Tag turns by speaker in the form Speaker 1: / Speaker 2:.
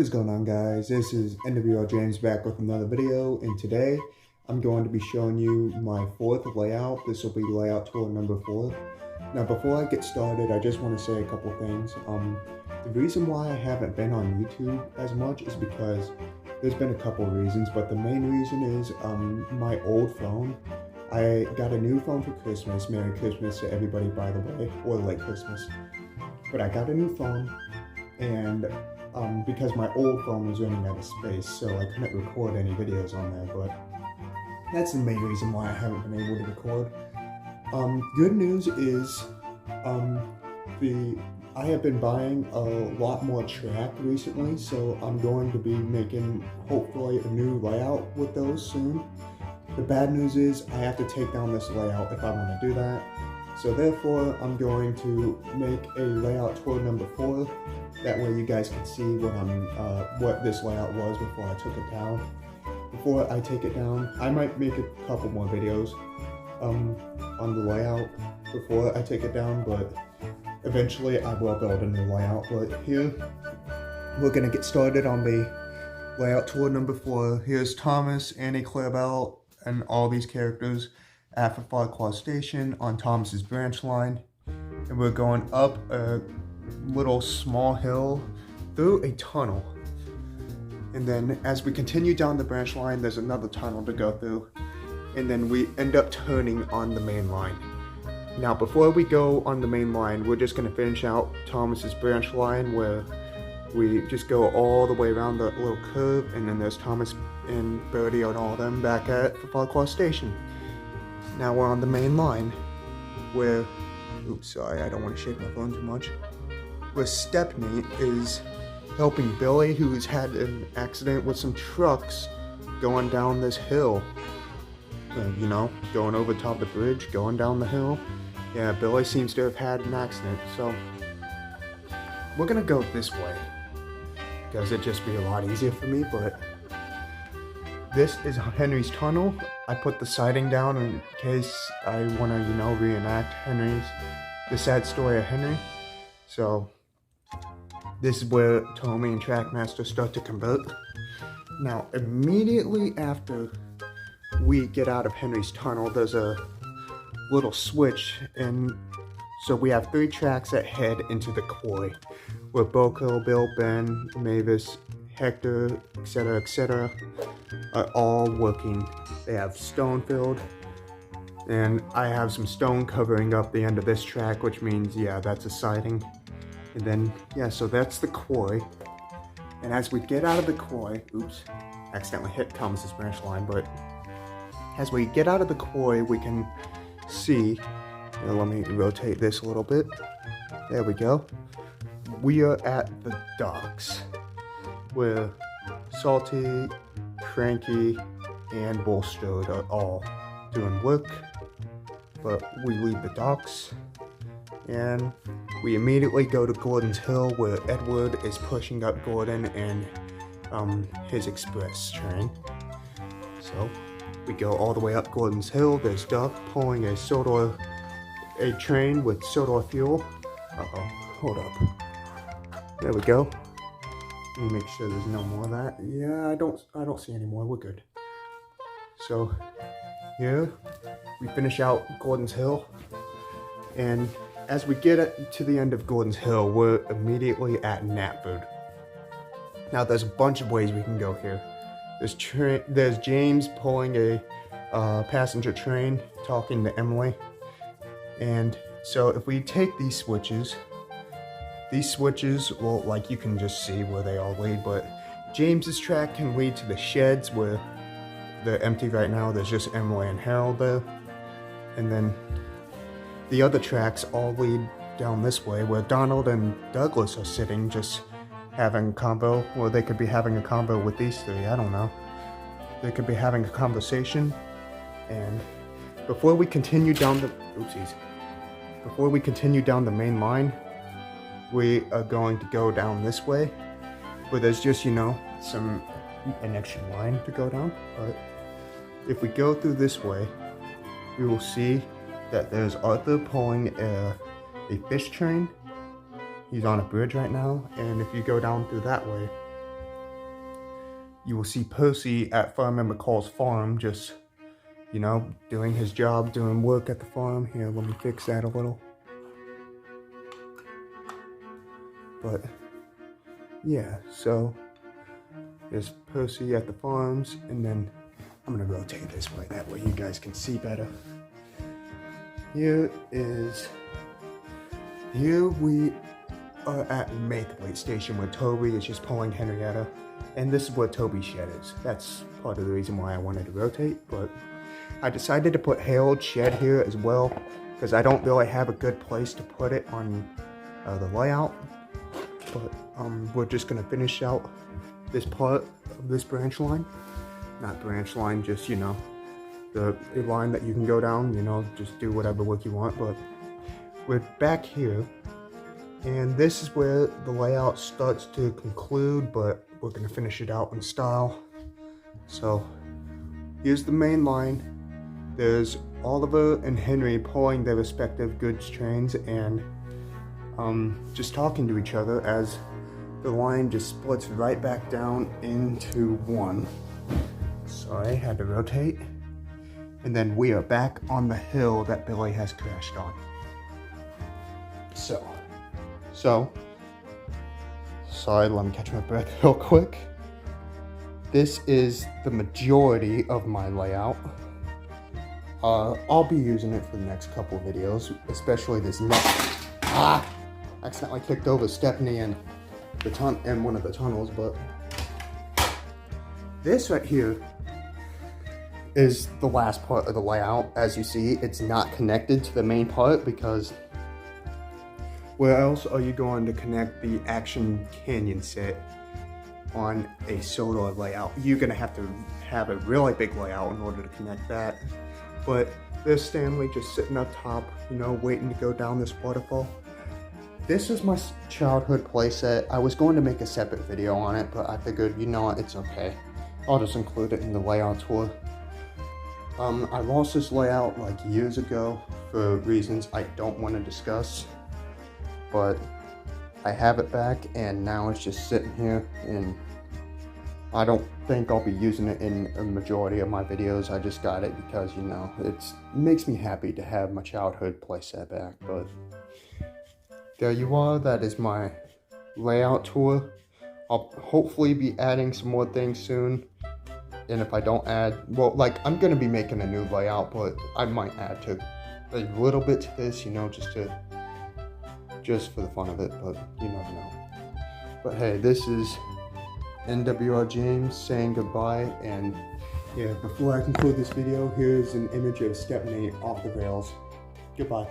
Speaker 1: is going on, guys? This is NWR James back with another video, and today I'm going to be showing you my fourth layout. This will be layout tour number 4. Now before I get started, I just want to say a couple things. The reason why I haven't been on YouTube as much is because there's been a couple reasons, but the main reason is my old phone. I got a new phone for Christmas. Merry Christmas to everybody, by the way, or late Christmas. But I got a new phone, and because my old phone was running out of space, so I couldn't record any videos on there, but that's the main reason why I haven't been able to record. Good news is, I have been buying a lot more track recently, so I'm going to be making, hopefully, a new layout with those soon. The bad news is, I have to take down this layout if I want to do that. So therefore, I'm going to make a layout tour number 4. That way you guys can see what this layout was before I took it down. Before I take it down, I might make a couple more videos on the layout before I take it down, but eventually I will build a new layout. But here, we're going to get started on the layout tour number 4. Here's Thomas, Annie Clarabelle, and all these characters at Farquhar Station on Thomas's branch line. And we're going up a little small hill through a tunnel. And then as we continue down the branch line, there's another tunnel to go through. And then we end up turning on the main line. Now before we go on the main line, we're just going to finish out Thomas's branch line, where we just go all the way around the little curve, and then there's Thomas and Birdie and all of them back at Farquhar Station. Now we're on the main line, where, oops, sorry, I don't want to shake my phone too much, where Stepney is helping Billy, who's had an accident with some trucks going down this hill. You know, going over top the bridge, going down the hill. Yeah, Billy seems to have had an accident, so we're gonna go this way, because it'd just be a lot easier for me. But this is Henry's tunnel. I put the siding down in case I want to, you know, reenact the sad story of Henry. So this is where Tommy and Trackmaster start to convert. Now immediately after we get out of Henry's tunnel, there's a little switch, and so we have 3 tracks that head into the quarry, where Boko, Bill, Ben, Mavis, Hector, etc., are all working. They have stone filled, and I have some stone covering up the end of this track, which means, yeah, that's a siding. And then, yeah, so that's the quarry. And as we get out of the quarry, oops, accidentally hit Thomas's branch line, but as we get out of the quarry, we can see, let me rotate this a little bit. There we go. We are at the docks, where Salty, Cranky, and Bulstrode are all doing work. But we leave the docks, and we immediately go to Gordon's Hill, where Edward is pushing up Gordon and his express train. So we go all the way up Gordon's Hill. There's Duck pulling a train with Sodor fuel. Uh-oh, hold up. There we go. Let me make sure there's no more of that. Yeah, I don't see any more. We're good. So here we finish out Gordon's Hill, and as we get to the end of Gordon's Hill, we're immediately at Knapford. Now there's a bunch of ways we can go here. There's James pulling a passenger train, talking to Emily. And so if we take these switches, well, like, you can just see where they all lead, but James's track can lead to the sheds, where they're empty right now. There's just Emily and Harold there. And then the other tracks all lead down this way, where Donald and Douglas are sitting, just having a convo. Or they could be having a convo with these 3, I don't know. They could be having a conversation. And before we continue down the main line, we are going to go down this way, where there's just, you know, an extra line to go down. But if we go through this way, we will see that there's Arthur pulling a fish train. He's on a bridge right now, and if you go down through that way, you will see Percy at Fireman McCall's farm, just, you know, doing his job, doing work at the farm. Here, let me fix that a little. But, yeah, so there's Percy at the farms, and then I'm gonna rotate this way, that way you guys can see better. Here we are at Maithwaite Station where Toby is just pulling Henrietta, and this is where Toby's shed is. That's part of the reason why I wanted to rotate, but I decided to put Harold's shed here as well, because I don't really have a good place to put it on the layout. But we're just gonna finish out this part of this branch line. Not branch line, just, you know, the line that you can go down, you know, just do whatever work you want. But we're back here, and this is where the layout starts to conclude, but we're gonna finish it out in style. So here's the main line. There's Oliver and Henry pulling their respective goods trains and just talking to each other as the line just splits right back down into one. Sorry, had to rotate. And then we are back on the hill that Billy has crashed on. So, sorry, let me catch my breath real quick. This is the majority of my layout. I'll be using it for the next couple of videos, especially this next. Accidentally kicked over Stephanie and one of the tunnels, but this right here is the last part of the layout. As you see, it's not connected to the main part, because where else are you going to connect the Action Canyon set on a solar layout? You're gonna have to have a really big layout in order to connect that. But there's Stanley just sitting up top, you know, waiting to go down this waterfall. This is my childhood playset. I was going to make a separate video on it, but I figured, you know what, it's okay. I'll just include it in the layout tour. I lost this layout like years ago for reasons I don't want to discuss, but I have it back, and now it's just sitting here, and I don't think I'll be using it in a majority of my videos. I just got it because, you know, it makes me happy to have my childhood playset back. But there you are. That is my layout tour. I'll hopefully be adding some more things soon. And if I don't add, well, like, I'm going to be making a new layout, but I might add to a little bit to this, you know, just for the fun of it, but you never know. But hey, this is NWR James saying goodbye, and yeah, before I conclude this video, here's an image of Stephanie off the rails. Goodbye.